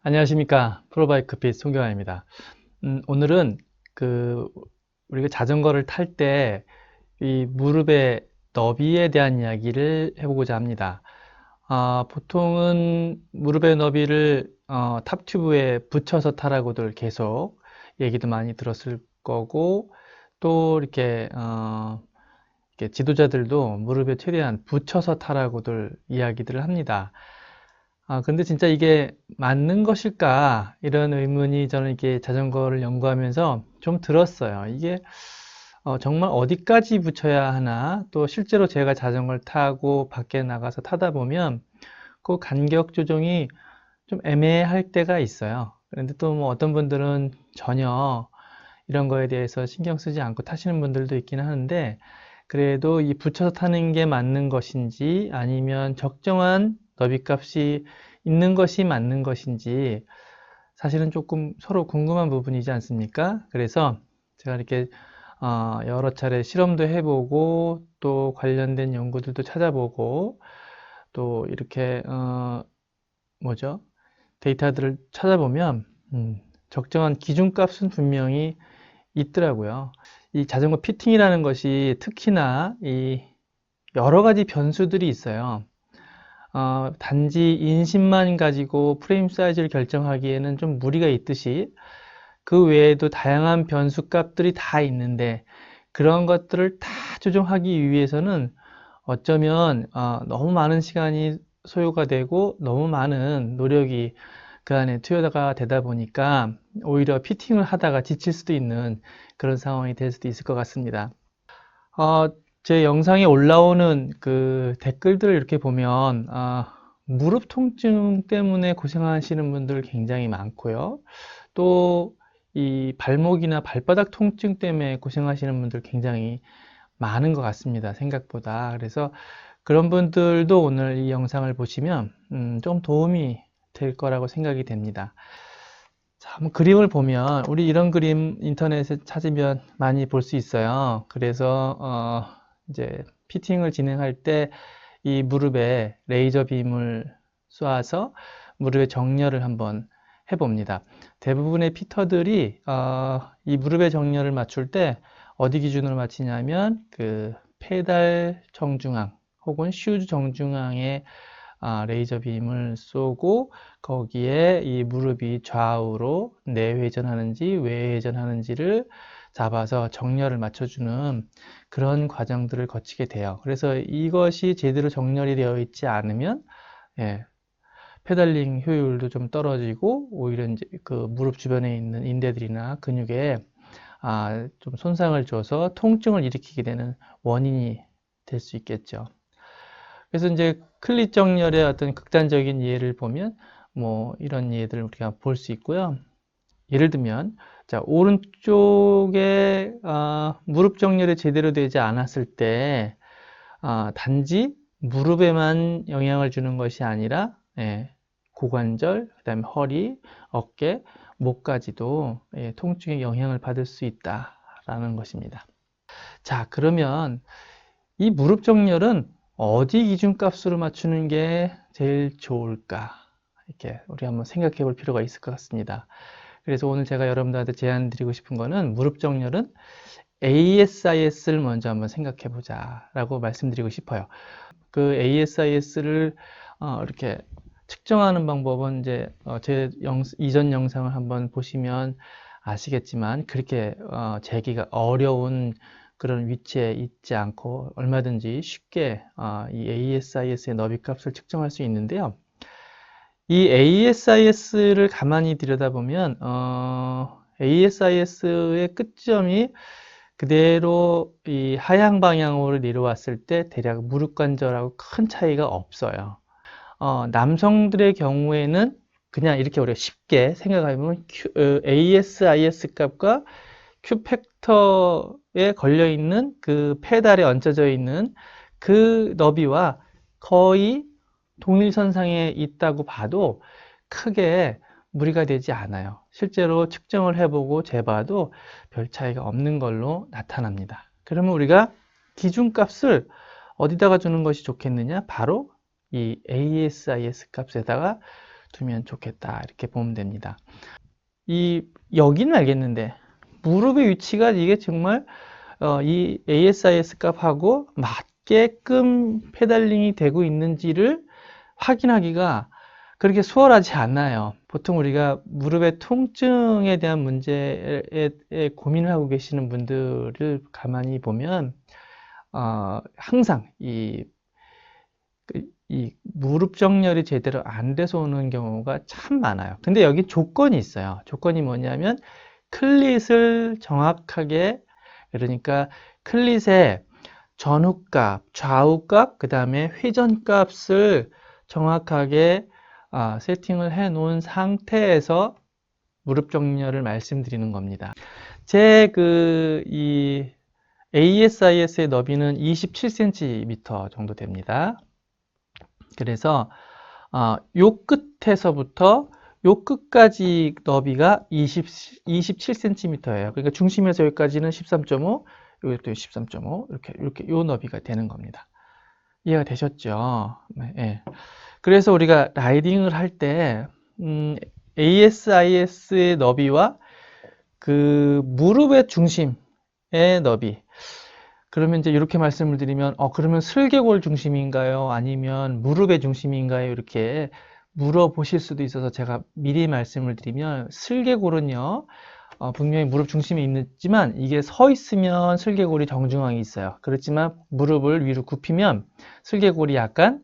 안녕하십니까. 프로바이크 핏 송경환입니다. 오늘은 우리가 자전거를 탈 때 이 무릎의 너비에 대한 이야기를 해보고자 합니다. 보통은 무릎의 너비를 탑튜브에 붙여서 타라고들 계속 얘기도 많이 들었을 거고, 또 이렇게 지도자들도 무릎에 최대한 붙여서 타라고들 이야기들을 합니다. 근데 진짜 이게 맞는 것일까? 이런 의문이 저는 이렇게 자전거를 연구하면서 좀 들었어요. 이게 정말 어디까지 붙여야 하나? 또 실제로 제가 자전거를 타고 밖에 나가서 타다 보면 그 간격 조정이 좀 애매할 때가 있어요. 그런데 또 뭐 어떤 분들은 전혀 이런 거에 대해서 신경 쓰지 않고 타시는 분들도 있긴 하는데, 그래도 이 붙여서 타는 게 맞는 것인지 아니면 적정한 너비값이 있는 것이 맞는 것인지 사실은 조금 서로 궁금한 부분이지 않습니까? 그래서 제가 이렇게 여러 차례 실험도 해보고 또 관련된 연구들도 찾아보고 또 이렇게 뭐죠? 데이터들을 찾아보면 적정한 기준값은 분명히 있더라고요. 이 자전거 피팅이라는 것이 특히나 이 여러 가지 변수들이 있어요. 단지 인심만 가지고 프레임 사이즈를 결정하기에는 좀 무리가 있듯이 그 외에도 다양한 변수 값들이 다 있는데, 그런 것들을 다 조정하기 위해서는 어쩌면 너무 많은 시간이 소요가 되고 너무 많은 노력이 그 안에 투여가 되다 보니까 오히려 피팅을 하다가 지칠 수도 있는 그런 상황이 될 수도 있을 것 같습니다. 어, 제 영상에 올라오는 그 댓글들을 이렇게 보면 무릎 통증 때문에 고생하시는 분들 굉장히 많고요. 또 이 발목이나 발바닥 통증 때문에 고생하시는 분들 굉장히 많은 것 같습니다. 생각보다. 그래서 그런 분들도 오늘 이 영상을 보시면 좀 도움이 될 거라고 생각이 됩니다. 자, 한번 그림을 보면 우리 이런 그림 인터넷에 찾으면 많이 볼 수 있어요. 그래서 이제 피팅을 진행할 때 이 무릎에 레이저 빔을 쏘아서 무릎의 정렬을 한번 해봅니다. 대부분의 피터들이 이 무릎의 정렬을 맞출 때 어디 기준으로 맞추냐면 그 페달 정중앙 혹은 슈즈 정중앙에 레이저 빔을 쏘고 거기에 이 무릎이 좌우로 내회전하는지 외회전하는지를 잡아서 정렬을 맞춰주는 그런 과정들을 거치게 돼요. 그래서 이것이 제대로 정렬이 되어 있지 않으면 예, 페달링 효율도 좀 떨어지고 오히려 이제 그 무릎 주변에 있는 인대들이나 근육에 좀 손상을 줘서 통증을 일으키게 되는 원인이 될 수 있겠죠. 그래서 이제 클릿 정렬의 어떤 극단적인 예를 보면 뭐 이런 예들을 우리가 볼 수 있고요. 예를 들면 자, 오른쪽에 무릎 정렬이 제대로 되지 않았을 때 단지 무릎에만 영향을 주는 것이 아니라 고관절, 그다음에 허리, 어깨, 목까지도 통증에 영향을 받을 수 있다라는 것입니다. 자, 그러면 이 무릎 정렬은 어디 기준값으로 맞추는 게 제일 좋을까? 이렇게 우리 한번 생각해 볼 필요가 있을 것 같습니다. 그래서 오늘 제가 여러분들한테 제안 드리고 싶은 거는 무릎 정렬은 ASIS를 먼저 한번 생각해 보자 라고 말씀드리고 싶어요. 그 ASIS를 이렇게 측정하는 방법은 이제 제 이전 영상을 한번 보시면 아시겠지만 그렇게 재기가 어려운 그런 위치에 있지 않고 얼마든지 쉽게 이 ASIS의 너비값을 측정할 수 있는데요. 이 ASIS를 가만히 들여다보면 ASIS의 끝점이 그대로 이 하향 방향으로 내려왔을 때 대략 무릎 관절하고 큰 차이가 없어요. 남성들의 경우에는 그냥 이렇게 우리가 쉽게 생각하면 ASIS 값과 Q 팩터에 걸려 있는 그 페달에 얹혀져 있는 그 너비와 거의 동일선상에 있다고 봐도 크게 무리가 되지 않아요. 실제로 측정을 해보고 재봐도 별 차이가 없는 걸로 나타납니다. 그러면 우리가 기준값을 어디다가 주는 것이 좋겠느냐? 바로 이 ASIS 값에다가 두면 좋겠다. 이렇게 보면 됩니다. 여기는 알겠는데, 무릎의 위치가 이게 정말 이 ASIS 값하고 맞게끔 페달링이 되고 있는지를 확인하기가 그렇게 수월하지 않아요. 보통 우리가 무릎의 통증에 대한 문제에 고민을 하고 계시는 분들을 가만히 보면 항상 이 무릎 정렬이 제대로 안 돼서 오는 경우가 참 많아요. 근데 여기 조건이 있어요. 조건이 뭐냐면 클릿을 정확하게, 그러니까 클릿의 전후값, 좌우값, 그 다음에 회전값을 정확하게 세팅을 해 놓은 상태에서 무릎 정렬을 말씀드리는 겁니다. 이 ASIS의 너비는 27cm 정도 됩니다. 그래서 요 끝에서부터 요 끝까지 너비가 27cm예요. 그러니까 중심에서 여기까지는 13.5, 여기도 13.5, 이렇게 요 너비가 되는 겁니다. 이해가 되셨죠? 네. 그래서 우리가 라이딩을 할 때 ASIS의 너비와 그 무릎의 중심의 너비, 그러면 이제 이렇게 말씀을 드리면 그러면 슬개골 중심인가요? 아니면 무릎의 중심인가요? 이렇게 물어보실 수도 있어서 제가 미리 말씀을 드리면, 슬개골은요 분명히 무릎 중심에 있지만 이게 서 있으면 슬개골이 정중앙에 있어요. 그렇지만 무릎을 위로 굽히면 슬개골이 약간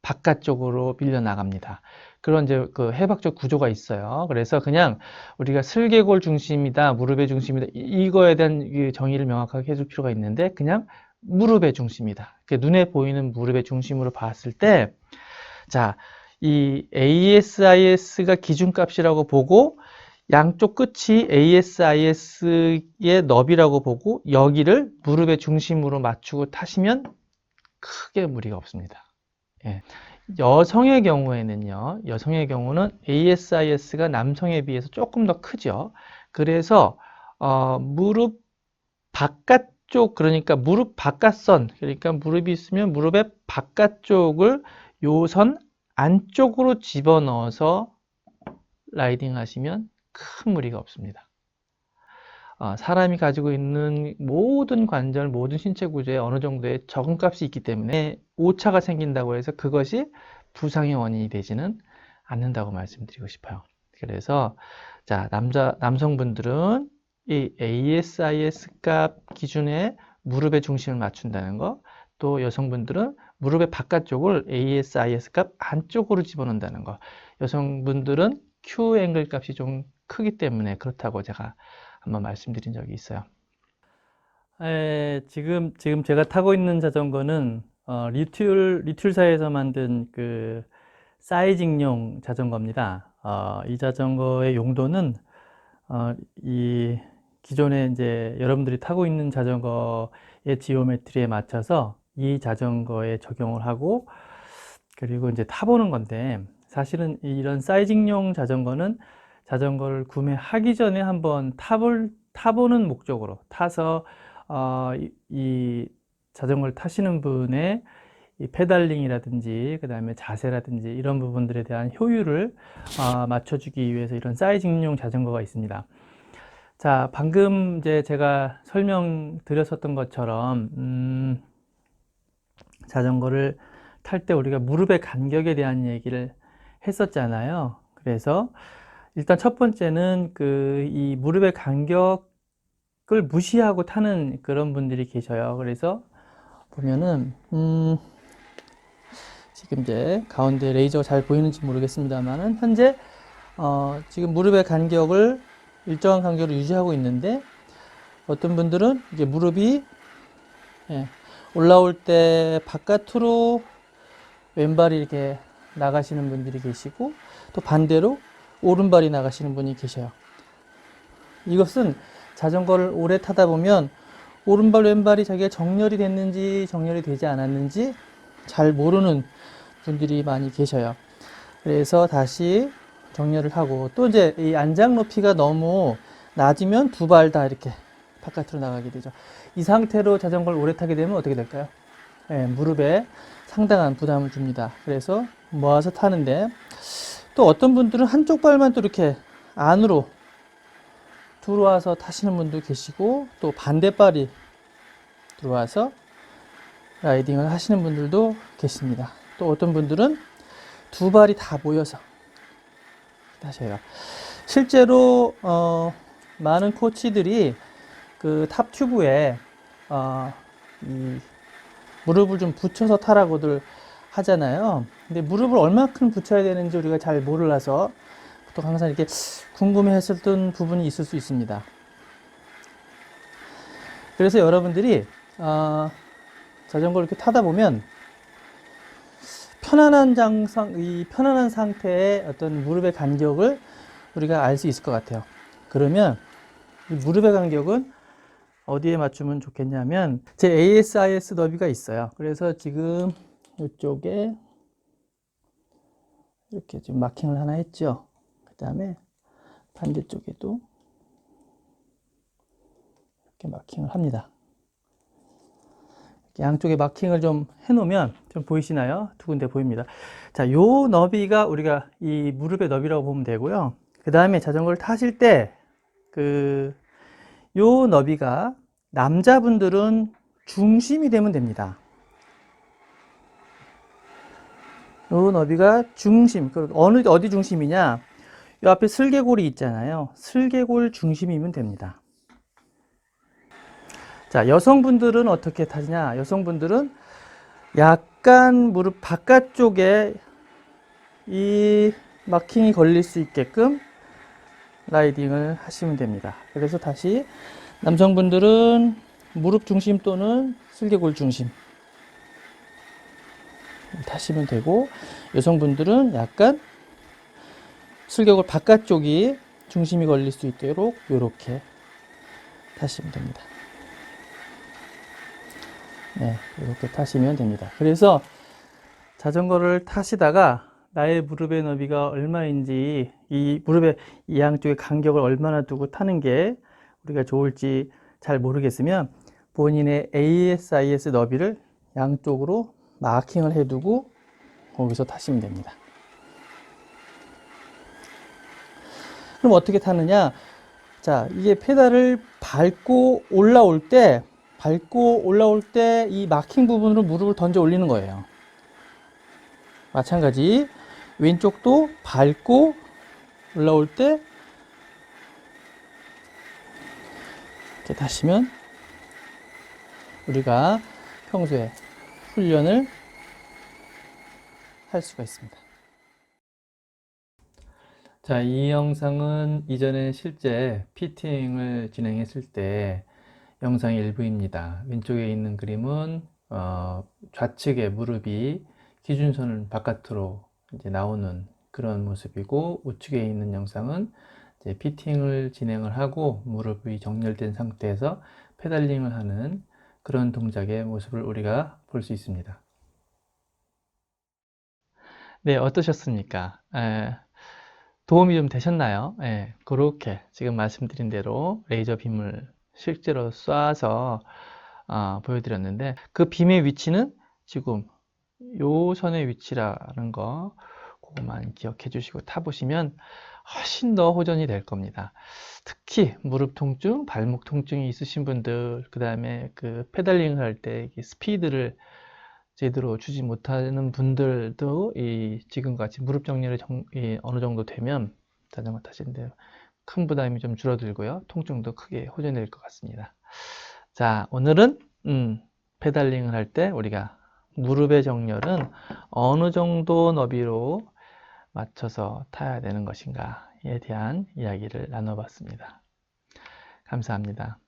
바깥쪽으로 밀려 나갑니다. 그런 이제 그 해박적 구조가 있어요. 그래서 그냥 우리가 슬개골 중심이다, 무릎의 중심이다, 이거에 대한 정의를 명확하게 해줄 필요가 있는데, 그냥 무릎의 중심이다. 눈에 보이는 무릎의 중심으로 봤을 때, 자, 이 ASIS가 기준값이라고 보고, 양쪽 끝이 ASIS의 너비라고 보고, 여기를 무릎의 중심으로 맞추고 타시면 크게 무리가 없습니다. 예. 여성의 경우에는요, 여성의 경우는 ASIS가 남성에 비해서 조금 더 크죠. 그래서 무릎 바깥쪽, 그러니까 무릎 바깥선, 그러니까 무릎이 있으면 무릎의 바깥쪽을 요 선 안쪽으로 집어넣어서 라이딩 하시면 큰 무리가 없습니다. 사람이 가지고 있는 모든 관절, 모든 신체 구조에 어느 정도의 적응값이 있기 때문에 오차가 생긴다고 해서 그것이 부상의 원인이 되지는 않는다고 말씀드리고 싶어요. 그래서 자, 남성분들은 이 ASIS 값 기준에 무릎의 중심을 맞춘다는 거, 또 여성분들은 무릎의 바깥쪽을 ASIS 값 안쪽으로 집어넣는다는 거, 여성분들은 Q 앵글 값이 좀 크기 때문에 그렇다고 제가 한번 말씀드린 적이 있어요. 지금 제가 타고 있는 자전거는 리툴사에서 만든 그 사이징용 자전거입니다. 이 자전거의 용도는 이 기존에 이제 여러분들이 타고 있는 자전거의 지오메트리에 맞춰서 이 자전거에 적용을 하고, 그리고 이제 타보는 건데, 사실은 이런 사이징용 자전거는 자전거를 구매하기 전에 한번 타보는 목적으로 타서 이 자전거를 타시는 분의 이 페달링이라든지 그 다음에 자세라든지 이런 부분들에 대한 효율을 맞춰주기 위해서 이런 사이징용 자전거가 있습니다. 자, 방금 이제 제가 설명드렸었던 것처럼 자전거를 탈 때 우리가 무릎의 간격에 대한 얘기를 했었잖아요. 그래서 일단 첫 번째는 이 무릎의 간격을 무시하고 타는 그런 분들이 계셔요. 그래서 보면은 지금 이제 가운데 레이저가 잘 보이는지 모르겠습니다만은 현재 지금 무릎의 간격을 일정한 간격으로 유지하고 있는데, 어떤 분들은 이제 무릎이 올라올 때 바깥으로 왼발이 이렇게 나가시는 분들이 계시고, 또 반대로 오른발이 나가시는 분이 계셔요. 이것은 자전거를 오래 타다 보면 오른발 왼발이 자기가 정렬이 됐는지 정렬이 되지 않았는지 잘 모르는 분들이 많이 계셔요. 그래서 다시 정렬을 하고, 또 이제 이 안장 높이가 너무 낮으면 두 발 다 이렇게 바깥으로 나가게 되죠. 이 상태로 자전거를 오래 타게 되면 어떻게 될까요? 무릎에 상당한 부담을 줍니다. 그래서 모아서 타는데, 또 어떤 분들은 한쪽 발만 또 이렇게 안으로 들어와서 타시는 분도 계시고, 또 반대발이 들어와서 라이딩을 하시는 분들도 계십니다. 또 어떤 분들은 두 발이 다 모여서 하셔요. 실제로 많은 코치들이 그 탑 튜브에 이 무릎을 좀 붙여서 타라고들 하잖아요. 근데 무릎을 얼마큼 붙여야 되는지 우리가 잘 몰라서 보통 항상 이렇게 궁금해했었던 부분이 있을 수 있습니다. 그래서 여러분들이 자전거를 이렇게 타다 보면 이 편안한 상태의 어떤 무릎의 간격을 우리가 알 수 있을 것 같아요. 그러면 이 무릎의 간격은 어디에 맞추면 좋겠냐면, 제 ASIS 너비가 있어요. 그래서 지금 이쪽에 이렇게 지금 마킹을 하나 했죠. 그 다음에 반대쪽에도 이렇게 마킹을 합니다. 양쪽에 마킹을 좀 해놓으면 좀 보이시나요? 두 군데 보입니다. 자, 요 너비가 우리가 이 무릎의 너비라고 보면 되고요. 그 다음에 자전거를 타실 때 요 너비가 남자분들은 중심이 되면 됩니다. 요 너비가 중심, 어디 중심이냐? 요 앞에 슬개골이 있잖아요. 슬개골 중심이면 됩니다. 자, 여성분들은 어떻게 타냐? 여성분들은 약간 무릎 바깥쪽에 이 마킹이 걸릴 수 있게끔 라이딩을 하시면 됩니다. 그래서 다시 남성분들은 무릎 중심 또는 슬개골 중심 타시면 되고, 여성분들은 약간 슬개골 바깥쪽이 중심이 걸릴 수 있도록 이렇게 타시면 됩니다. 네, 이렇게 타시면 됩니다. 그래서 자전거를 타시다가 나의 무릎의 너비가 얼마인지, 이 무릎의 이 양쪽의 간격을 얼마나 두고 타는 게 우리가 좋을지 잘 모르겠으면 본인의 ASIS 너비를 양쪽으로 마킹을 해두고 거기서 타시면 됩니다. 그럼 어떻게 타느냐? 자, 이게 페달을 밟고 올라올 때 이 마킹 부분으로 무릎을 던져 올리는 거예요. 마찬가지 왼쪽도 밟고 올라올 때 이렇게 타시면 우리가 평소에 훈련을 할 수가 있습니다. 자, 이 영상은 이전에 실제 피팅을 진행했을 때 영상의 일부입니다. 왼쪽에 있는 그림은 좌측의 무릎이 기준선을 바깥으로 이제 나오는 그런 모습이고, 우측에 있는 영상은 이제 피팅을 진행을 하고 무릎이 정렬된 상태에서 페달링을 하는 그런 동작의 모습을 우리가 볼 수 있습니다. 네, 어떠셨습니까? 도움이 좀 되셨나요? 그렇게 지금 말씀드린 대로 레이저 빔을 실제로 쏴서 보여드렸는데, 그 빔의 위치는 지금 요 선의 위치라는 거, 그것만 기억해 주시고 타보시면 훨씬 더 호전이 될 겁니다. 특히 무릎 통증, 발목 통증이 있으신 분들, 그 다음에 그 페달링을 할 때 스피드를 제대로 주지 못하는 분들도 지금같이 무릎 정렬이 어느 정도 되면 자전거 타시는데 큰 부담이 좀 줄어들고요. 통증도 크게 호전될 것 같습니다. 자, 오늘은 페달링을 할 때 우리가 무릎의 정렬은 어느 정도 너비로 맞춰서 타야 되는 것인가에 대한 이야기를 나눠봤습니다. 감사합니다.